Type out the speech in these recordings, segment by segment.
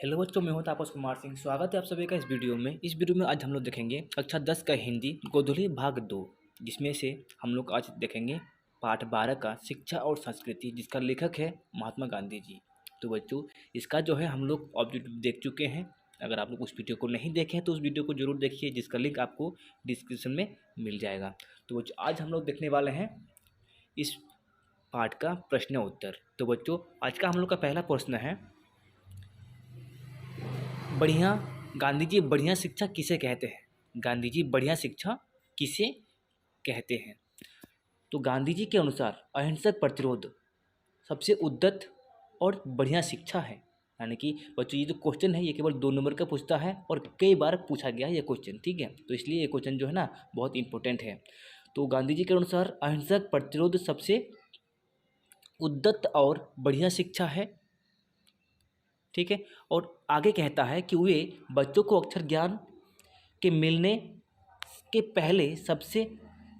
Hello बच्चों, मैं हूं तापस कुमार सिंह। स्वागत है आप सभी का इस वीडियो में। आज हम लोग देखेंगे कक्षा 10 का हिंदी गोधुली भाग 2, जिसमें से हम लोग आज देखेंगे पाठ 12 का शिक्षा और संस्कृति, जिसका लेखक है महात्मा गांधी जी। तो बच्चों, इसका जो है हम लोग ऑब्जेक्टिव देख चुके हैं। अगर आप लोग उस वीडियो को नहीं देखें तो उस वीडियो को जरूर देखिए, जिसका लिंक आपको डिस्क्रिप्शन में मिल जाएगा। तो बच्चों, आज हम लोग देखने वाले हैं इस पाठ का प्रश्न उत्तर। तो बच्चों, आज का हम लोग का पहला प्रश्न है, बढ़िया गांधी जी बढ़िया शिक्षा किसे कहते हैं? गांधी जी बढ़िया शिक्षा किसे कहते हैं? तो गांधी जी के अनुसार अहिंसक प्रतिरोध सबसे उद्दत और बढ़िया शिक्षा है। यानी कि बच्चों, ये जो क्वेश्चन है ये केवल 2 नंबर का पूछता है और कई बार पूछा गया है ये क्वेश्चन, ठीक है। तो इसलिए ये क्वेश्चन जो है ना बहुत इंपॉर्टेंट है। तो गांधी जी के अनुसार अहिंसक प्रतिरोध सबसे उद्दत और बढ़िया शिक्षा है, ठीक है। और आगे कहता है कि वे बच्चों को अक्षर ज्ञान के मिलने के पहले सबसे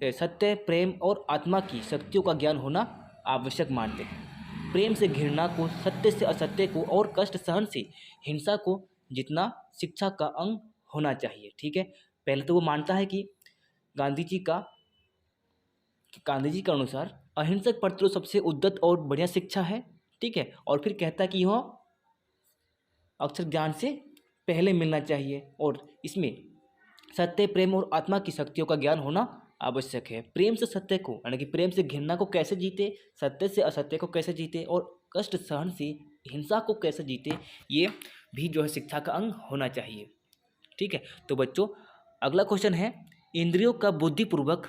सत्य, प्रेम और आत्मा की शक्तियों का ज्ञान होना आवश्यक मानते हैं। प्रेम से घृणा को, सत्य से असत्य को और कष्ट सहन से हिंसा को जितना शिक्षा का अंग होना चाहिए, ठीक है। पहले तो वो मानता है कि गांधी जी का गांधी जी के अनुसार अहिंसक प्रतिरोध सबसे उद्दत और बढ़िया शिक्षा है, ठीक है। और फिर कहता है कि यह अक्षर ज्ञान से पहले मिलना चाहिए और इसमें सत्य, प्रेम और आत्मा की शक्तियों का ज्ञान होना आवश्यक है। प्रेम से सत्य को, यानी कि प्रेम से घृणा को कैसे जीते, सत्य से असत्य को कैसे जीते और कष्ट सहन से हिंसा को कैसे जीते, ये भी जो है शिक्षा का अंग होना चाहिए, ठीक है। तो बच्चों, अगला क्वेश्चन है, इंद्रियों का बुद्धिपूर्वक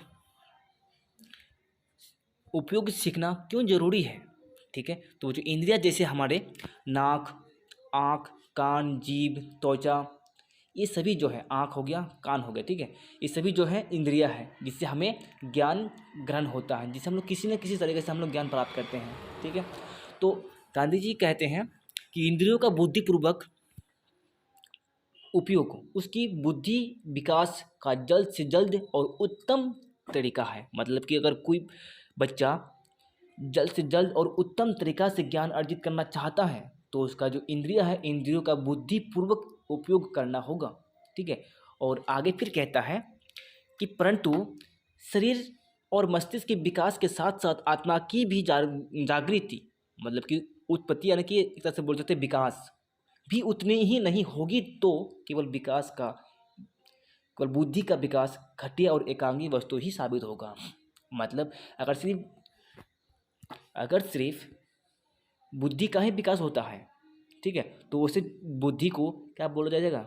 उपयोग सीखना क्यों जरूरी है? ठीक है। तो जो इंद्रिया जैसे हमारे नाक, आँख, कान, जीभ, त्वचा, ये सभी जो है, आँख हो गया, कान हो गया, ठीक है, ये सभी जो है इंद्रिया है जिससे हमें ज्ञान ग्रहण होता है, जिससे हम लोग किसी न किसी तरीके से हम लोग ज्ञान प्राप्त करते हैं, ठीक है। तो गांधी जी कहते हैं कि इंद्रियों का बुद्धिपूर्वक उपयोग उसकी बुद्धि विकास का जल्द से जल्द और उत्तम तरीका है। मतलब कि अगर कोई बच्चा जल्द से जल्द और उत्तम तरीका से ज्ञान अर्जित करना चाहता है तो उसका जो इंद्रिय है, इंद्रियों का बुद्धिपूर्वक उपयोग करना होगा, ठीक है। और आगे फिर कहता है कि परंतु शरीर और मस्तिष्क के विकास के साथ साथ आत्मा की भी जागृति, मतलब कि उत्पत्ति, यानी कि एक तरह से बोल सकते हैं विकास भी उतनी ही नहीं होगी, तो केवल बुद्धि का विकास घटिया और एकांगी वस्तु ही साबित होगा। मतलब अगर सिर्फ बुद्धि का ही विकास होता है, ठीक है, तो उसे बुद्धि को क्या बोला जाएगा?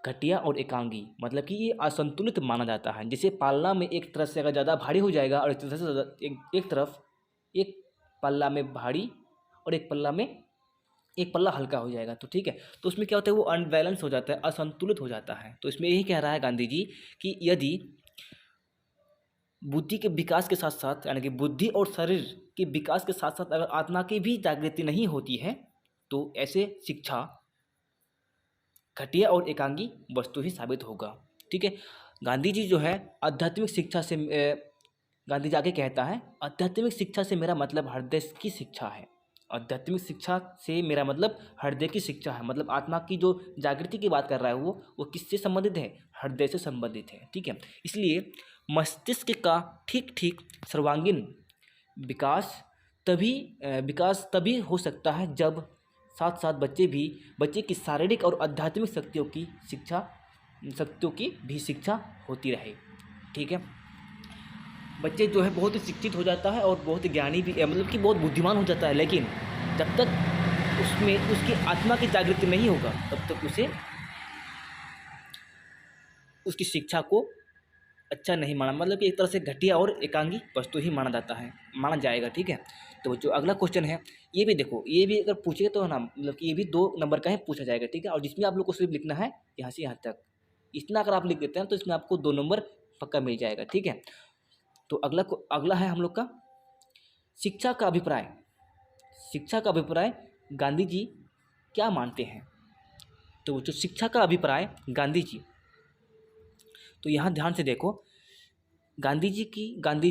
घटिया और एकांगी, मतलब कि ये असंतुलित माना जाता है। जैसे पालना में एक तरफ से अगर ज़्यादा भारी हो जाएगा और एक तरफ से एक तरफ, एक पल्ला में भारी और एक पल्ला हल्का हो जाएगा, तो ठीक है, तो उसमें क्या होता है, वो अनबैलेंस हो जाता है, असंतुलित हो जाता है। तो इसमें यही कह रहा है गांधी जी कि यदि बुद्धि के विकास के साथ साथ, यानी कि बुद्धि और शरीर के विकास के साथ साथ अगर आत्मा की भी जागृति नहीं होती है तो ऐसे शिक्षा घटिया और एकांगी वस्तु ही साबित होगा, ठीक है। गांधी जी जो है आध्यात्मिक शिक्षा से गांधी जी आगे कहता है, आध्यात्मिक शिक्षा से मेरा मतलब हृदय की शिक्षा है। आध्यात्मिक शिक्षा से मेरा मतलब हृदय की शिक्षा है। मतलब आत्मा की जो जागृति की बात कर रहा है वो किससे संबंधित है? हृदय से संबंधित है, ठीक है। इसलिए मस्तिष्क का ठीक ठीक सर्वांगीण विकास तभी हो सकता है जब साथ साथ बच्चे की शारीरिक और आध्यात्मिक शक्तियों की भी शिक्षा होती रहे, ठीक है। बच्चे जो है बहुत ही शिक्षित हो जाता है और बहुत ही ज्ञानी भी, मतलब कि बहुत बुद्धिमान हो जाता है, लेकिन जब तक उसमें उसकी आत्मा की जागृति नहीं होगा तब तक उसे उसकी शिक्षा को अच्छा नहीं माना, मतलब कि एक तरह से घटिया और एकांगी वस्तु ही माना जाएगा, ठीक है। तो जो अगला क्वेश्चन है, ये भी देखो, ये भी अगर पूछे तो ना, मतलब कि ये भी 2 नंबर का ही पूछा जाएगा, ठीक है। और जिसमें आप लोग को सिर्फ लिखना है यहाँ से यहाँ तक, इतना अगर आप लिख देते हैं तो इसमें आपको 2 नंबर पक्का मिल जाएगा, ठीक है। तो अगला है हम लोग का शिक्षा का अभिप्राय। शिक्षा का अभिप्राय गांधी जी क्या मानते हैं? तो जो शिक्षा का अभिप्राय गांधी जी, तो यहाँ ध्यान से देखो, गांधी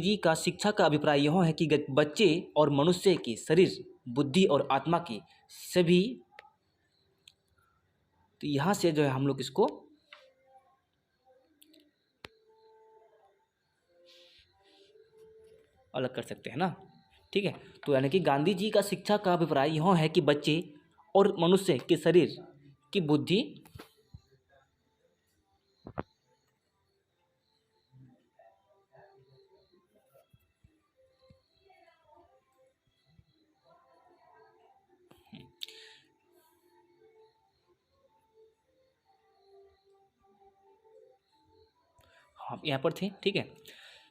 जी का शिक्षा का अभिप्राय यह है कि बच्चे और मनुष्य की शरीर, बुद्धि और आत्मा की सभी तो यहाँ से जो है हम लोग इसको अलग कर सकते हैं ना। ठीक है, तो यानी कि गांधी जी का शिक्षा का अभिप्राय यह है कि बच्चे और मनुष्य के शरीर की बुद्धि हाँ यहाँ पर थे। ठीक है,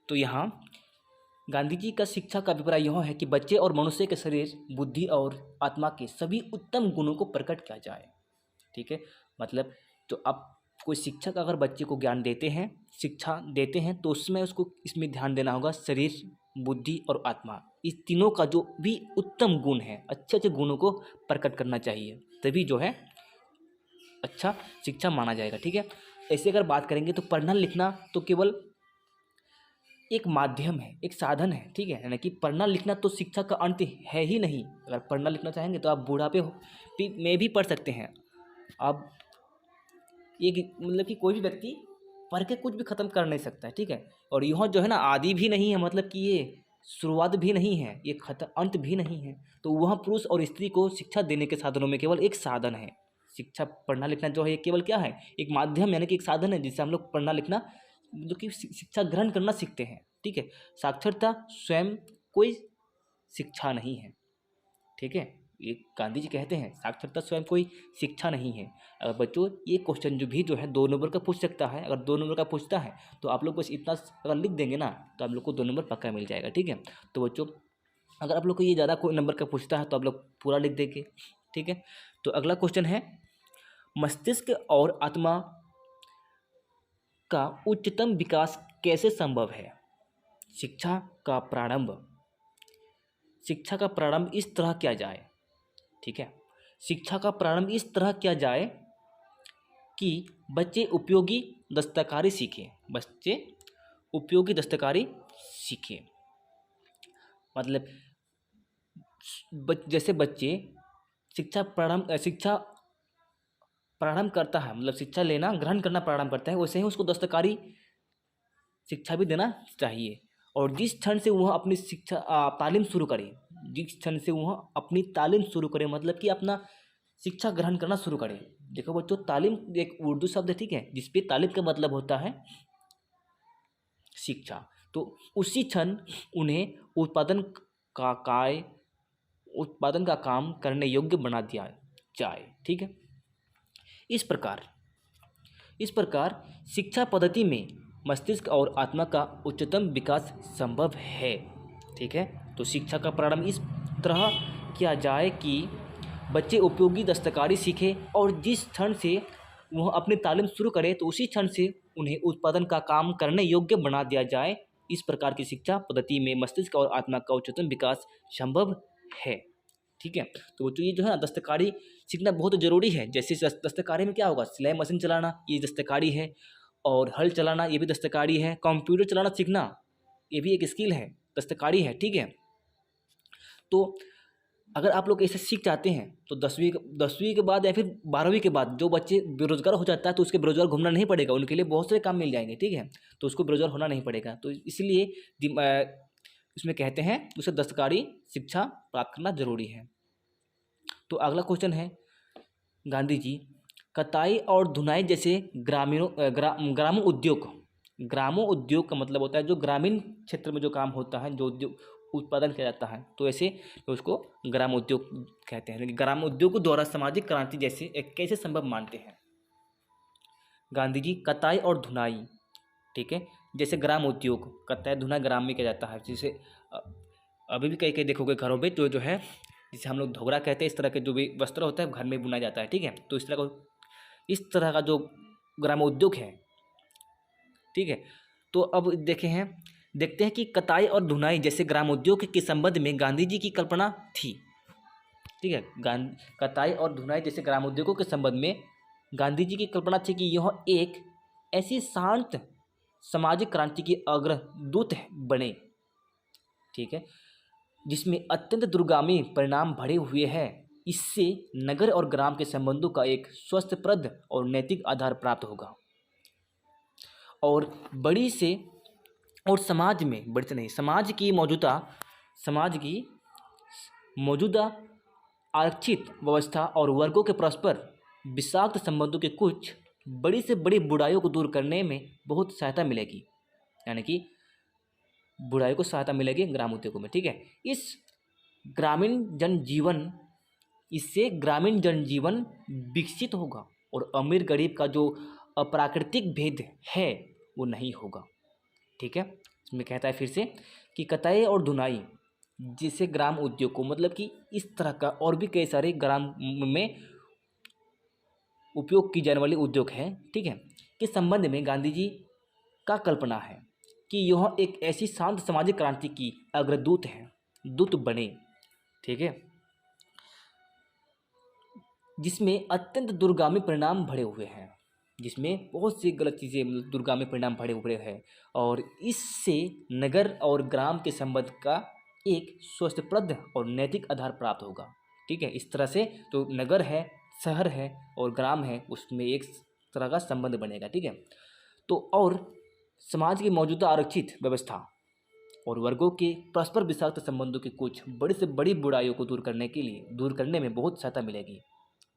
तो यहाँ गांधी जी का शिक्षा का अभिप्राय यह है कि बच्चे और मनुष्य के शरीर, बुद्धि और आत्मा के सभी उत्तम गुणों को प्रकट किया जाए। ठीक है, मतलब तो आप कोई शिक्षक अगर बच्चे को ज्ञान देते हैं, शिक्षा देते हैं, तो उसमें उसको इसमें ध्यान देना होगा शरीर, बुद्धि और आत्मा, इस तीनों का जो भी उत्तम गुण है, अच्छे अच्छे गुणों को प्रकट करना चाहिए, तभी जो है अच्छा शिक्षा माना जाएगा। ठीक है, ऐसे अगर बात करेंगे तो पढ़ना लिखना तो केवल एक माध्यम है, एक साधन है। ठीक है, यानी कि पढ़ना लिखना तो शिक्षा का अंत है ही नहीं। अगर पढ़ना लिखना चाहेंगे तो आप बुढ़ापे में भी पढ़ सकते हैं। आप ये मतलब कि कोई भी व्यक्ति पढ़ के कुछ भी ख़त्म कर नहीं सकता है। ठीक है, और यह जो है ना आदि भी नहीं है, मतलब कि ये शुरुआत भी नहीं है, ये खत्म अंत भी नहीं है। तो वह पुरुष और स्त्री को शिक्षा देने के साधनों में केवल एक साधन है। शिक्षा पढ़ना लिखना जो है ये केवल क्या है, एक माध्यम, यानी कि एक साधन है जिससे हम लोग पढ़ना लिखना जो कि शिक्षा ग्रहण करना सीखते हैं। ठीक है, साक्षरता स्वयं कोई शिक्षा नहीं है। ठीक है, ये गांधी जी कहते हैं साक्षरता स्वयं कोई शिक्षा नहीं है। अगर बच्चों ये क्वेश्चन जो है 2 नंबर का पूछ सकता है, अगर 2 नंबर का पूछता है तो आप लोग बस इतना अगर लिख देंगे ना तो आप लोग को 2 नंबर पक्का मिल जाएगा। ठीक है, तो बच्चों अगर आप लोग को ये ज़्यादा कोई नंबर का पूछता है तो आप लोग पूरा लिख देंगे। ठीक है, तो अगला क्वेश्चन है, मस्तिष्क और आत्मा का उच्चतम विकास कैसे संभव है? शिक्षा का प्रारंभ इस तरह किया जाए। ठीक है, शिक्षा का प्रारंभ इस तरह किया जाए कि बच्चे उपयोगी दस्तकारी सीखें। मतलब जैसे बच्चे शिक्षा प्रारंभ करता है, मतलब शिक्षा लेना ग्रहण करना प्रारंभ करता है, वैसे ही उसको दस्तकारी शिक्षा भी देना चाहिए। और जिस क्षण से वह अपनी तालीम शुरू करे, मतलब कि अपना शिक्षा ग्रहण करना शुरू करे। देखो बच्चों, तालीम एक उर्दू शब्द है। ठीक है, जिसपे तालीम का मतलब होता है शिक्षा। तो उसी क्षण उन्हें उत्पादन का काम करने योग्य बना दिया जाए। ठीक है, इस प्रकार शिक्षा पद्धति में मस्तिष्क और आत्मा का उच्चतम विकास संभव है। ठीक है, तो शिक्षा का प्रारंभ इस तरह किया जाए कि बच्चे उपयोगी दस्तकारी सीखें और जिस क्षण से वह अपनी तालीम शुरू करे तो उसी क्षण से उन्हें उत्पादन का काम करने योग्य बना दिया जाए। इस प्रकार की शिक्षा पद्धति में मस्तिष्क और आत्मा का उच्चतम विकास संभव है। ठीक है, तो ये जो है ना दस्तकारी सीखना बहुत ज़रूरी है। जैसे दस्तकारी में क्या होगा, सिलाई मशीन चलाना ये दस्तकारी है, और हल चलाना ये भी दस्तकारी है, कंप्यूटर चलाना सीखना ये भी एक स्किल है, दस्तकारी है। ठीक है, तो अगर आप लोग ऐसे सीख जाते हैं तो 10वीं के बाद या फिर 12वीं के बाद जो बच्चे बेरोजगार हो जाता है तो उसके बेरोजगार घूमना नहीं पड़ेगा, उनके लिए बहुत सारे काम मिल जाएंगे। ठीक है, तो उसको बेरोजगार होना नहीं पड़ेगा। तो इसलिए इसमें कहते हैं उसे दस्तकारी शिक्षा प्राप्त करना जरूरी है। तो अगला क्वेश्चन है, गांधी जी कताई और धुनाई जैसे ग्रामों उद्योग का मतलब होता है जो ग्रामीण क्षेत्र में जो काम होता है, जो उद्योग उत्पादन किया जाता है, तो ऐसे तो उसको ग्राम उद्योग कहते हैं। लेकिन ग्राम उद्योग द्वारा सामाजिक क्रांति जैसे एक कैसे संभव मानते हैं गांधी जी? कताई और धुनाई, ठीक है, जैसे ग्राम उद्योग, कताई धुनाई ग्राम में किया जाता है। जैसे अभी भी कई कई देखोगे घरों में जो है जिसे हम लोग धोगरा कहते हैं, इस तरह के जो भी वस्त्र होता है घर में बुना जाता है। ठीक है, तो इस तरह का जो ग्राम उद्योग है। ठीक है, तो अब देखते हैं कि कताई और धुनाई जैसे ग्राम उद्योग के संबंध में गांधी जी की कल्पना थी। ठीक है, कताई और धुनाई जैसे ग्राम उद्योगों के संबंध में गांधी जी की कल्पना थी कि यह एक ऐसी शांत सामाजिक क्रांति की अग्रदूत बने। ठीक है, जिसमें अत्यंत दूरगामी परिणाम भरे हुए हैं। इससे नगर और ग्राम के संबंधों का एक स्वस्थप्रद और नैतिक आधार प्राप्त होगा। और बड़ी से और समाज में बड़ी से नहीं, समाज की मौजूदा आरक्षित व्यवस्था और वर्गों के परस्पर विषाक्त संबंधों के कुछ बड़ी से बड़ी बुराइयों को दूर करने में बहुत सहायता मिलेगी। यानी कि बुराई को सहायता मिलेगी ग्राम उद्योगों में। ठीक है, इससे ग्रामीण जनजीवन विकसित होगा और अमीर गरीब का जो अप्राकृतिक भेद है वो नहीं होगा। ठीक है, इसमें कहता है फिर से कि कताई और धुनाई जिसे ग्राम उद्योग को, मतलब कि इस तरह का और भी कई सारे ग्राम में उपयोग की जाने वाली उद्योग है, ठीक है, के संबंध में गांधी जी का कल्पना है कि यह एक ऐसी शांत सामाजिक क्रांति की अग्रदूत है, दूत बने। ठीक है, जिसमें अत्यंत दूरगामी परिणाम भरे हुए हैं, जिसमें बहुत सी गलत चीज़ें दूरगामी परिणाम भरे हुए हैं, और इससे नगर और ग्राम के संबंध का एक स्वस्थप्रद और नैतिक आधार प्राप्त होगा। ठीक है, इस तरह से तो नगर है, शहर है और ग्राम है, उसमें एक तरह का संबंध बनेगा। ठीक है, तो और समाज की मौजूदा आरक्षित व्यवस्था और वर्गों के परस्पर विषाक्त संबंधों के कुछ बड़ी से बड़ी बुराइयों को दूर करने में बहुत सहायता मिलेगी।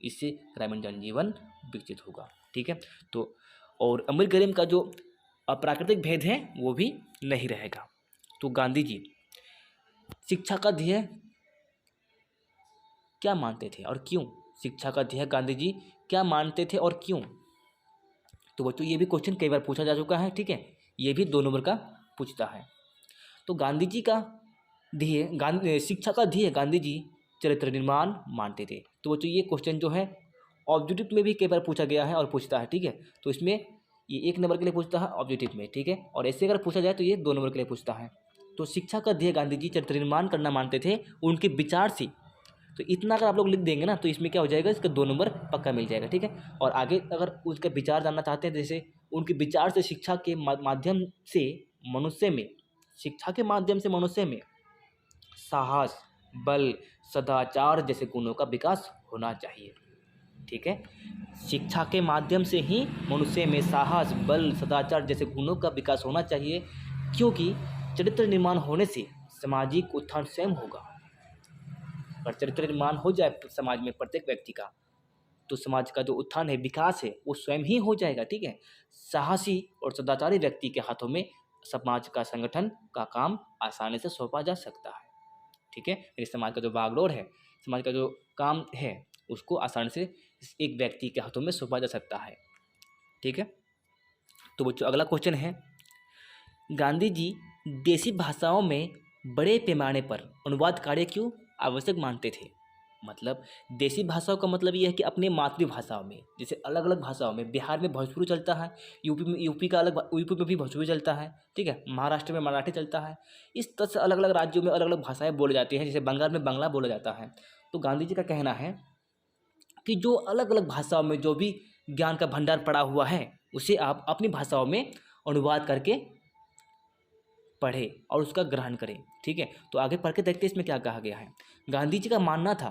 इससे ग्रामीण जनजीवन विकसित होगा। ठीक है, तो और अमीर गरीब का जो अप्राकृतिक भेद है वो भी नहीं रहेगा। तो गांधी जी शिक्षा का ध्येय क्या मानते थे और क्यों? शिक्षा का ध्येय गांधी जी क्या मानते थे और क्यों? तो बच्चों ये भी क्वेश्चन कई बार पूछा जा चुका है। ठीक है, ये भी 2 नंबर का पूछता है। तो गांधी जी का शिक्षा का ध्येय गांधी जी चरित्र निर्माण मानते थे। तो बच्चों ये क्वेश्चन जो है ऑब्जेक्टिव में भी कई बार पूछा गया है और पूछता है। ठीक है, तो इसमें ये 1 नंबर के लिए पूछता है ऑब्जेक्टिव में। ठीक है, और ऐसे अगर पूछा जाए तो ये 2 नंबर के लिए पूछता है। तो शिक्षा का ध्येय गांधी जी चरित्र निर्माण करना मानते थे उनके विचार से। तो इतना अगर आप लोग लिख देंगे ना तो इसमें क्या हो जाएगा, इसका 2 नंबर पक्का मिल जाएगा। ठीक है, और आगे अगर उसका विचार जानना चाहते हैं, जैसे उनके विचार से शिक्षा के माध्यम से मनुष्य में साहस, बल, सदाचार जैसे गुणों का विकास होना चाहिए। ठीक है, शिक्षा के माध्यम से ही मनुष्य में साहस, बल, सदाचार जैसे गुणों का विकास होना चाहिए, क्योंकि चरित्र निर्माण होने से सामाजिक उत्थान स्वयं होगा। अगर चरित्र निर्माण हो जाए समाज में प्रत्येक व्यक्ति का, तो समाज का जो उत्थान है, विकास है, वो स्वयं ही हो जाएगा। ठीक है, साहसी और सदाचारी व्यक्ति के हाथों में समाज का संगठन का काम आसानी से सौंपा जा सकता है। ठीक है, यानी समाज का जो बागडोर है, समाज का जो काम है, उसको आसानी से एक व्यक्ति के हाथों में सौंपा जा सकता है। ठीक है, तो बच्चों अगला क्वेश्चन है, गांधी जी देसी भाषाओं में बड़े पैमाने पर अनुवाद कार्य क्यों आवश्यक मानते थे? मतलब देसी भाषाओं का मतलब यह है कि अपने मातृभाषाओं में, जैसे अलग अलग भाषाओं में, बिहार में भोजपुरी चलता है, यूपी में भी भोजपुरी चलता है। ठीक है, महाराष्ट्र में मराठी चलता है। इस तरह से अलग अलग राज्यों में अलग अलग भाषाएं बोली जाती हैं, जैसे बंगाल में बांग्ला बोला जाता है। तो गांधी जी का कहना है कि जो अलग अलग भाषाओं में जो भी ज्ञान का भंडार पड़ा हुआ है, उसे आप अपनी भाषाओं में अनुवाद करके पढ़े और उसका ग्रहण करें। ठीक है, तो आगे पढ़ के देखते हैं इसमें क्या कहा गया है। गांधी जी का मानना था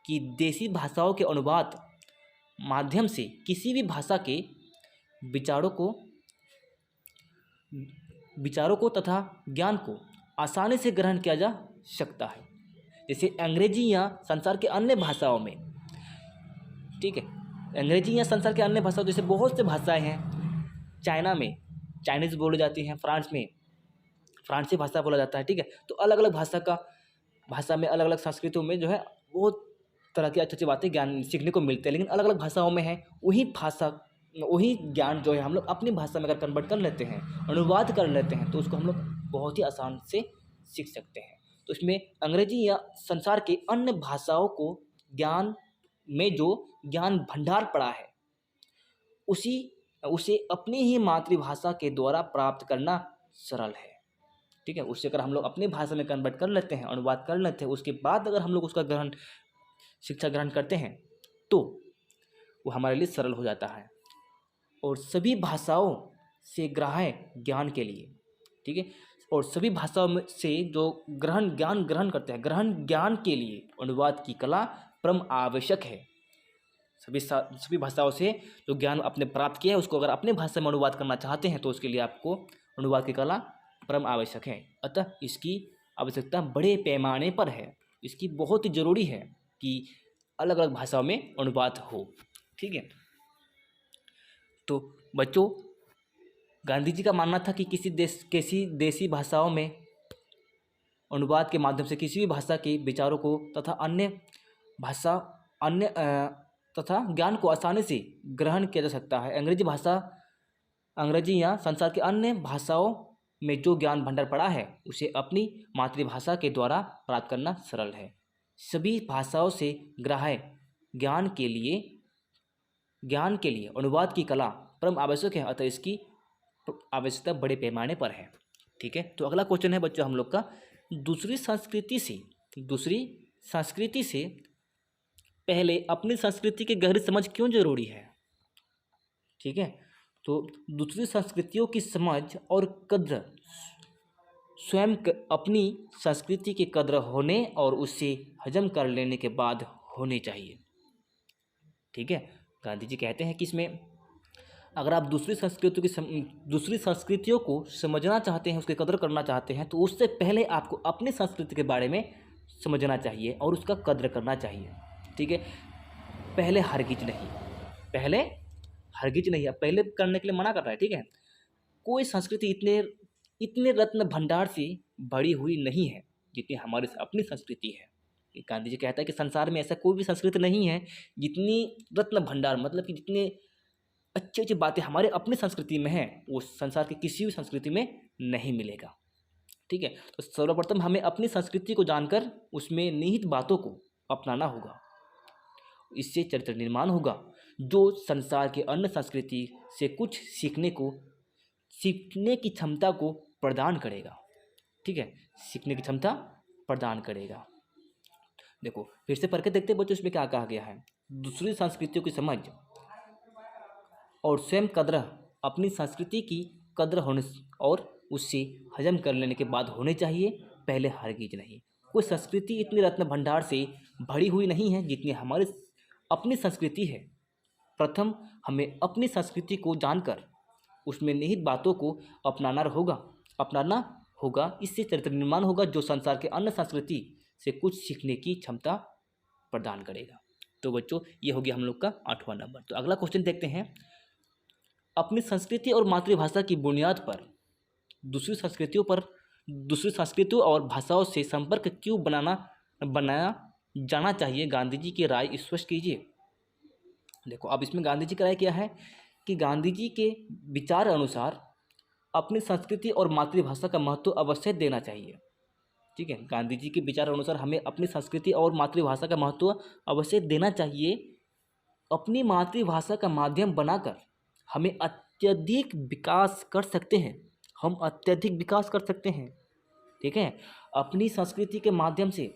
कि देसी भाषाओं के अनुवाद माध्यम से किसी भी भाषा के विचारों को तथा ज्ञान को आसानी से ग्रहण किया जा सकता है, जैसे अंग्रेजी या संसार के अन्य भाषाओं में। ठीक है, अंग्रेजी या संसार के अन्य भाषाओं, जैसे बहुत से भाषाएं हैं, चाइना में चाइनीज़ बोली जाती हैं, फ्रांस में फ्रांसीसी भाषा बोला जाता है। ठीक है, तो अलग अलग भाषा में अलग अलग संस्कृतियों में जो है बहुत तरह की अच्छी अच्छी बातें ज्ञान सीखने को मिलते हैं, लेकिन अलग अलग भाषाओं में है वही ज्ञान जो है हम लोग अपनी भाषा में अगर कन्वर्ट कर लेते हैं, अनुवाद कर लेते हैं, तो उसको हम लोग बहुत ही आसान से सीख सकते हैं। तो इसमें अंग्रेजी या संसार के अन्य भाषाओं को ज्ञान में जो ज्ञान भंडार पड़ा है उसे अपनी ही मातृभाषा के द्वारा प्राप्त करना सरल है। ठीक है, उससे अगर हम लोग अपनी भाषा में कन्वर्ट कर लेते हैं, अनुवाद कर लेते हैं, उसके बाद अगर हम लोग उसका शिक्षा ग्रहण करते हैं, तो वो हमारे लिए सरल हो जाता है और सभी भाषाओं से ग्राह्य ज्ञान के लिए। ठीक है, और सभी भाषाओं में से जो ज्ञान ग्रहण करते हैं, ग्रहण ज्ञान के लिए अनुवाद की कला परम आवश्यक है। सभी भाषाओं से जो ज्ञान आपने प्राप्त किया है उसको अगर अपने भाषा में अनुवाद करना चाहते हैं तो उसके लिए आपको अनुवाद की कला परम आवश्यक है। अतः इसकी आवश्यकता बड़े पैमाने पर है। इसकी बहुत ही ज़रूरी है कि अलग अलग भाषाओं में अनुवाद हो। ठीक है, तो बच्चों, गांधी जी का मानना था कि किसी देशी भाषाओं में अनुवाद के माध्यम से किसी भी भाषा के विचारों को तथा अन्य तथा ज्ञान को आसानी से ग्रहण किया जा सकता है। अंग्रेजी या संसार के अन्य भाषाओं में जो ज्ञान भंडार पड़ा है उसे अपनी मातृभाषा के द्वारा प्राप्त करना सरल है। सभी भाषाओं से ग्राह्य ज्ञान के लिए अनुवाद की कला परम आवश्यक है। अतः इसकी आवश्यकता बड़े पैमाने पर है। ठीक है, तो अगला क्वेश्चन है बच्चों हम लोग का, दूसरी संस्कृति से पहले अपनी संस्कृति की गहरी समझ क्यों जरूरी है। ठीक है, तो दूसरी संस्कृतियों की समझ और कद्र स्वयं अपनी संस्कृति की कद्र होने और उसे हजम कर लेने के बाद होनी चाहिए। ठीक है, गांधी जी कहते हैं कि इसमें अगर आप दूसरी संस्कृतियों को समझना चाहते हैं, उसकी कद्र करना चाहते हैं, तो उससे पहले आपको अपनी संस्कृति के बारे में समझना चाहिए और उसका कद्र करना चाहिए। ठीक है, पहले हरगिज नहीं, अब पहले करने के लिए मना कर रहा है। ठीक है, कोई संस्कृति इतने रत्न भंडार से भरी हुई नहीं है जितनी हमारी अपनी संस्कृति है। गांधी जी कहता है कि संसार में ऐसा कोई भी संस्कृति नहीं है जितनी रत्न भंडार, मतलब कि जितने अच्छी अच्छी बातें हमारे अपनी संस्कृति में हैं वो संसार की किसी भी संस्कृति में नहीं मिलेगा। ठीक है, तो सर्वप्रथम हमें अपनी संस्कृति को जानकर उसमें निहित बातों को अपनाना होगा। इससे चरित्र निर्माण होगा जो संसार के अन्य संस्कृति से कुछ सीखने की क्षमता को प्रदान करेगा। ठीक है, सीखने की क्षमता प्रदान करेगा। देखो फिर से पढ़ के देखते बच्चों, इसमें क्या कहा गया है। दूसरी संस्कृतियों की समझ और स्वयं कद्र अपनी संस्कृति की कद्र होने और उससे हजम कर लेने के बाद होने चाहिए, पहले हरगिज नहीं। कोई संस्कृति इतनी रत्न भंडार से भरी हुई नहीं है जितनी हमारी अपनी संस्कृति है। प्रथम हमें अपनी संस्कृति को जानकर उसमें निहित बातों को अपनाना होगा। इससे चरित्र निर्माण होगा जो संसार के अन्य संस्कृति से कुछ सीखने की क्षमता प्रदान करेगा। तो बच्चों ये हो गया हम लोग का 8वां नंबर। तो अगला क्वेश्चन देखते हैं, अपनी संस्कृति और मातृभाषा की बुनियाद पर दूसरी संस्कृतियों और भाषाओं से संपर्क क्यों बनाया जाना चाहिए, गांधी जी की राय स्पष्ट कीजिए। देखो अब इसमें गांधी जी की राय क्या है कि गांधी जी के विचार अनुसार अपनी संस्कृति और मातृभाषा का महत्व अवश्य देना चाहिए। ठीक है, गांधी जी के विचार अनुसार हमें अपनी संस्कृति और मातृभाषा का महत्व अवश्य देना चाहिए। अपनी मातृभाषा का माध्यम बनाकर हम अत्यधिक विकास कर सकते हैं। ठीक है, अपनी संस्कृति के माध्यम से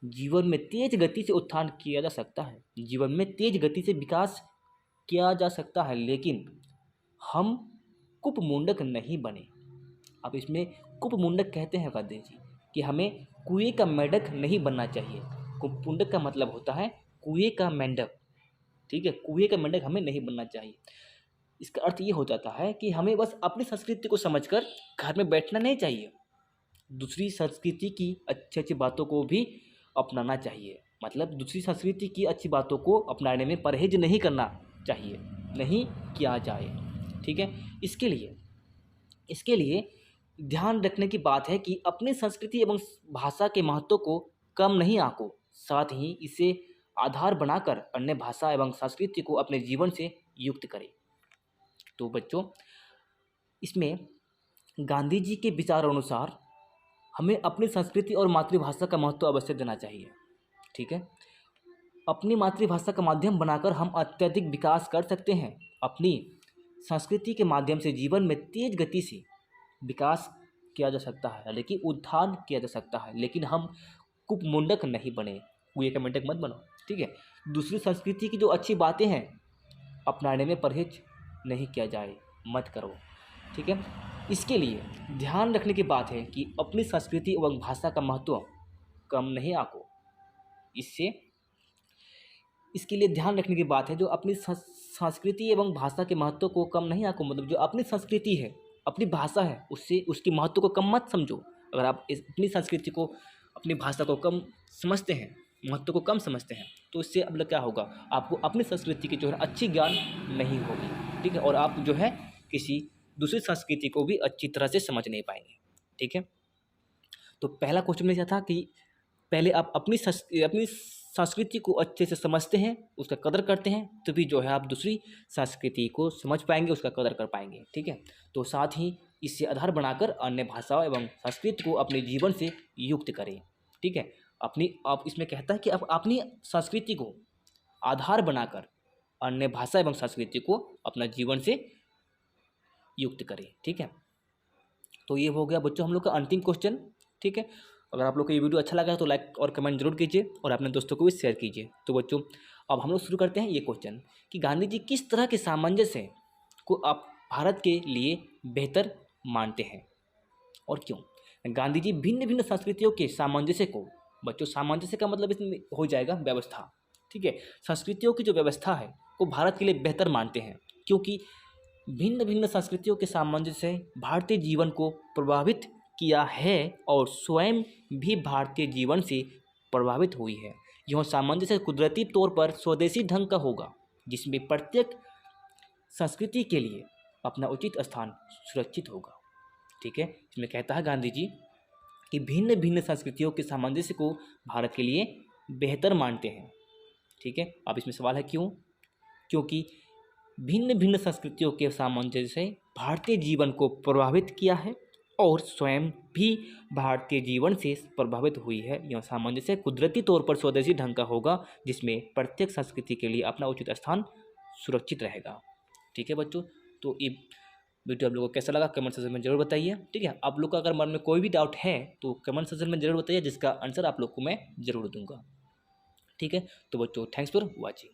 जीवन में तेज गति से उत्थान किया जा सकता है, जीवन में तेज गति से विकास किया जा सकता है, लेकिन हम कुपमुंडक नहीं बने। अब इसमें कुपमुंडक कहते हैं गांधी जी कि हमें कुएं का मेंढक नहीं बनना चाहिए। कुपमुंडक का मतलब होता है कुएं का मेंढक। ठीक है, कुएं का मेंढक हमें नहीं बनना चाहिए। इसका अर्थ ये हो जाता है कि हमें बस अपनी संस्कृति को समझकर घर में बैठना नहीं चाहिए, दूसरी संस्कृति की अच्छी अच्छी बातों को भी अपनाना चाहिए। मतलब दूसरी संस्कृति की अच्छी बातों को अपनाने में परहेज नहीं करना चाहिए, नहीं किया जाए। ठीक है, इसके लिए ध्यान रखने की बात है कि अपनी संस्कृति एवं भाषा के महत्व को कम नहीं आंको, साथ ही इसे आधार बनाकर अन्य भाषा एवं संस्कृति को अपने जीवन से युक्त करें। तो बच्चों इसमें गांधी जी के विचार अनुसार हमें अपनी संस्कृति और मातृभाषा का महत्व अवश्य देना चाहिए। ठीक है, अपनी मातृभाषा का माध्यम बनाकर हम अत्यधिक विकास कर सकते हैं। अपनी संस्कृति के माध्यम से जीवन में तेज गति से विकास किया जा सकता है, लेकिन उत्थान किया जा सकता है, लेकिन हम कुपमुंडक नहीं बने, कुएं का मेंढक मत बनो। ठीक है, दूसरी संस्कृति की जो अच्छी बातें हैं अपनाने में परहेज नहीं किया जाए, मत करो। ठीक है, इसके लिए ध्यान रखने की बात है कि अपनी संस्कृति एवं भाषा का महत्व कम नहीं आंको, इससे इसके लिए ध्यान रखने की बात है, जो अपनी संस्कृति एवं भाषा के महत्व को कम नहीं आंको, मतलब जो अपनी संस्कृति है, अपनी भाषा है, उससे उसकी महत्व को कम मत समझो। अगर आप अपनी संस्कृति को, अपनी भाषा को कम समझते हैं, महत्व को कम समझते हैं, तो इससे अब क्या होगा, आपको अपनी संस्कृति की जो है अच्छी ज्ञान नहीं होगी, ठीक है, और आप जो है किसी दूसरी संस्कृति को भी अच्छी तरह से समझ नहीं पाएंगे, ठीक है। तो पहला क्वेश्चन में क्या था कि पहले आप अपनी संस्कृति को अच्छे से समझते हैं, उसका कदर करते हैं, तभी जो है आप दूसरी संस्कृति को समझ पाएंगे, उसका कदर कर पाएंगे, ठीक है। तो साथ ही इससे आधार बनाकर अन्य भाषाओं एवं संस्कृति को अपने जीवन से युक्त करें, ठीक है। आप इसमें कहता है कि आप अपनी संस्कृति को आधार बनाकर अन्य भाषा एवं संस्कृति को अपना जीवन से युक्त करें, ठीक है। तो ये हो गया बच्चों हम लोग का अंतिम क्वेश्चन, ठीक है। अगर आप लोग को ये वीडियो अच्छा लगा तो लाइक और कमेंट जरूर कीजिए और अपने दोस्तों को भी शेयर कीजिए। तो बच्चों अब हम लोग शुरू करते हैं ये क्वेश्चन कि गांधी जी किस तरह के सामंजस्य को आप भारत के लिए बेहतर मानते हैं और क्यों। गांधी जी भिन्न भिन्न संस्कृतियों के सामंजस्य को, बच्चों सामंजस्य का मतलब इसमें हो जाएगा व्यवस्था, ठीक है, संस्कृतियों की जो व्यवस्था है वो भारत के लिए बेहतर मानते हैं, क्योंकि भिन्न भिन्न संस्कृतियों के सामंजस्य भारतीय जीवन को प्रभावित किया है और स्वयं भी भारतीय जीवन से प्रभावित हुई है। यह सामंजस्य कुदरती तौर पर स्वदेशी ढंग का होगा, जिसमें प्रत्येक संस्कृति के लिए अपना उचित स्थान सुरक्षित होगा, ठीक है। इसमें कहता है गांधी जी कि भिन्न भिन्न संस्कृतियों के सामंजस्य को भारत के लिए बेहतर मानते हैं, ठीक है। अब इसमें सवाल है क्यों, क्योंकि भिन्न भिन्न संस्कृतियों के सामंजस्य से भारतीय जीवन को प्रभावित किया है और स्वयं भी भारतीय जीवन से प्रभावित हुई है। यह सामंजस्य कुदरती तौर पर स्वदेशी ढंग का होगा, जिसमें प्रत्येक संस्कृति के लिए अपना उचित स्थान सुरक्षित रहेगा, ठीक है बच्चों। तो ये वीडियो आप लोगों को कैसा लगा कमेंट सेक्शन में जरूर बताइए, ठीक है। आप लोग का अगर मन में कोई भी डाउट है तो कमेंट सेक्शन में जरूर बताइए, जिसका आंसर आप लोग को मैं जरूर दूंगा, ठीक है। तो बच्चों थैंक्स फॉर वॉचिंग।